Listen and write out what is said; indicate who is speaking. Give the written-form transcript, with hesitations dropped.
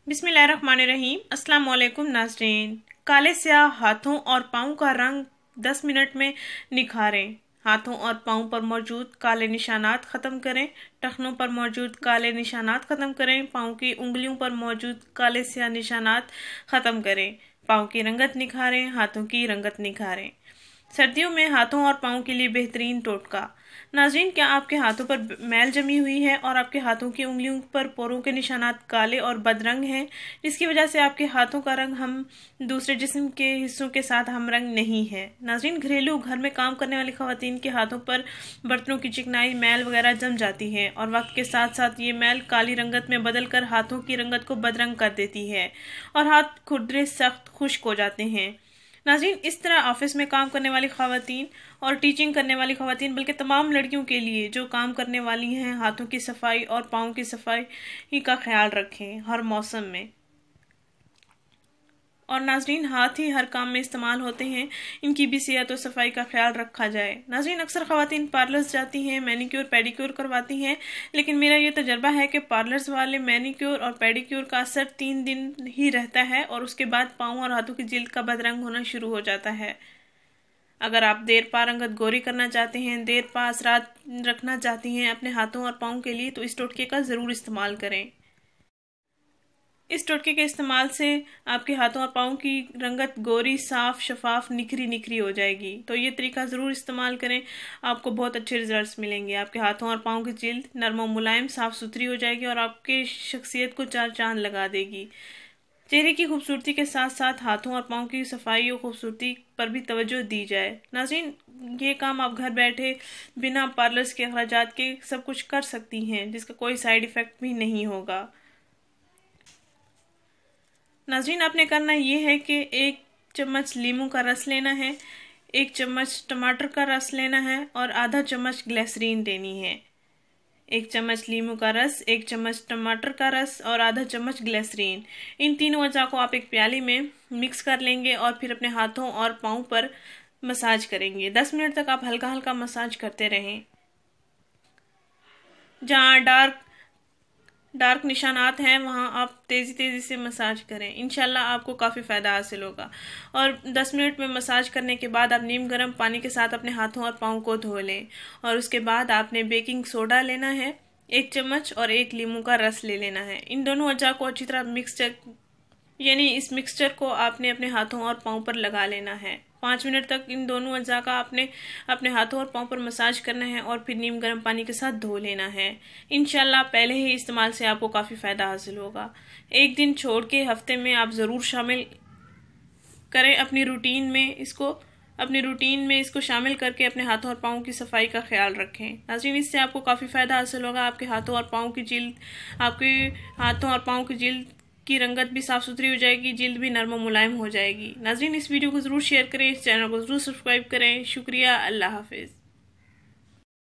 Speaker 1: बिस्मिल्लाहिर्रहमानिर्रहीम। अस्सलाम वालेकुम नाज़रीन। काले स्याह हाथों और पाँव का रंग 10 मिनट में निखारें। हाथों और पाँव पर मौजूद काले निशानात ख़त्म करें। टखनों पर मौजूद काले निशानात ख़त्म करें। पाँव की उंगलियों पर मौजूद काले स्याह निशानात ख़त्म करें। पाँव की रंगत निखारें। हाथों की रंगत निखारें। सर्दियों में हाथों और पाँव के लिए बेहतरीन टोटका। नाज़रीन, क्या आपके हाथों पर मैल जमी हुई है और आपके हाथों की उंगलियों पर पोरों के निशानात काले और बदरंग हैं, जिसकी वजह से आपके हाथों का रंग हम दूसरे जिस्म के हिस्सों के साथ हम रंग नहीं है? नाज़रीन, घरेलू घर में काम करने वाली खवातीन के हाथों पर बर्तनों की चिकनाई, मैल वगैरह जम जाती है और वक्त के साथ साथ ये मैल काली रंगत में बदल कर हाथों की रंगत को बदरंग कर देती है और हाथ खुरदरे सख्त खुश्क हो जाते हैं। नाज़रीन, इस तरह ऑफिस में काम करने वाली खवातीन और टीचिंग करने वाली खवातीन, बल्कि तमाम लड़कियों के लिए जो काम करने वाली हैं, हाथों की सफाई और पाँव की सफाई का ख्याल रखें हर मौसम में। और नाज़रीन, हाथ ही हर काम में इस्तेमाल होते हैं, इनकी भी सेहत और सफाई का ख्याल रखा जाए। नाज़रीन, अक्सर खवातीन पार्लर्स जाती हैं, मैनिक्योर पेडिक्योर करवाती हैं, लेकिन मेरा ये तजर्बा है कि पार्लर्स वाले मैनिक्योर और पेडिक्योर का असर 3 दिन ही रहता है और उसके बाद पाँव और हाथों की जिल्द का बदरंग होना शुरू हो जाता है। अगर आप देर पा रंगत गोरी करना चाहते हैं, देर पा असरात रखना चाहती हैं अपने हाथों और पाँव के लिए, तो इस टोटके का ज़रूर इस्तेमाल करें। इस टोटके के इस्तेमाल से आपके हाथों और पाँव की रंगत गोरी, साफ, शफाफ, निखरी निखरी हो जाएगी। तो ये तरीका ज़रूर इस्तेमाल करें, आपको बहुत अच्छे रिजल्ट्स मिलेंगे। आपके हाथों और पाँव की जिल्द नरम और मुलायम, साफ सुथरी हो जाएगी और आपके शख्सियत को 4 चांद लगा देगी। चेहरे की खूबसूरती के साथ साथ हाथों और पाँव की सफाई और खूबसूरती पर भी तवज्जो दी जाए। नाज़रीन, ये काम आप घर बैठे बिना पार्लर्स के अखराजात के सब कुछ कर सकती हैं, जिसका कोई साइड इफ़ेक्ट भी नहीं होगा। नाज़रीन, आपने करना ये है कि 1 चम्मच लीमू का रस लेना है, 1 चम्मच टमाटर का रस लेना है और आधा चम्मच ग्लिसरीन लेनी है। 1 चम्मच लीमू का रस, 1 चम्मच टमाटर का रस और आधा चम्मच ग्लिसरीन। इन तीनों अज़ा को आप एक प्याली में मिक्स कर लेंगे और फिर अपने हाथों और पाँव पर मसाज करेंगे। 10 मिनट तक आप हल्का हल्का मसाज करते रहें। जहाँ डार्क निशानात हैं वहाँ आप तेज़ी से मसाज करें। इंशाल्लाह आपको काफ़ी फ़ायदा हासिल होगा। और 10 मिनट में मसाज करने के बाद आप नीम गर्म पानी के साथ अपने हाथों और पाँव को धो लें और उसके बाद आपने बेकिंग सोडा लेना है 1 चम्मच और 1 लीमू का रस ले लेना है। इन दोनों अज्जा को अच्छी तरह इस मिक्सचर को आपने अपने हाथों और पाँव पर लगा लेना है। 5 मिनट तक इन दोनों अज्जा का आपने अपने हाथों और पाँव पर मसाज करना है और फिर नीम गर्म पानी के साथ धो लेना है। इंशाल्लाह पहले ही इस्तेमाल से आपको काफ़ी फ़ायदा हासिल होगा। 1 दिन छोड़ के हफ्ते में आप ज़रूर शामिल करें अपनी रूटीन में इसको शामिल करके अपने हाथों और पाँव की सफाई का ख्याल रखें। नाज़रीन, इससे आपको काफ़ी फ़ायदा हासिल होगा। आपके हाथों और पाँव की जिल्द की रंगत भी साफ सुथरी हो जाएगी, जिल्द भी नरम और मुलायम हो जाएगी। नाज़रीन, इस वीडियो को ज़रूर शेयर करें, इस चैनल को ज़रूर सब्सक्राइब करें। शुक्रिया। अल्लाह हाफिज़।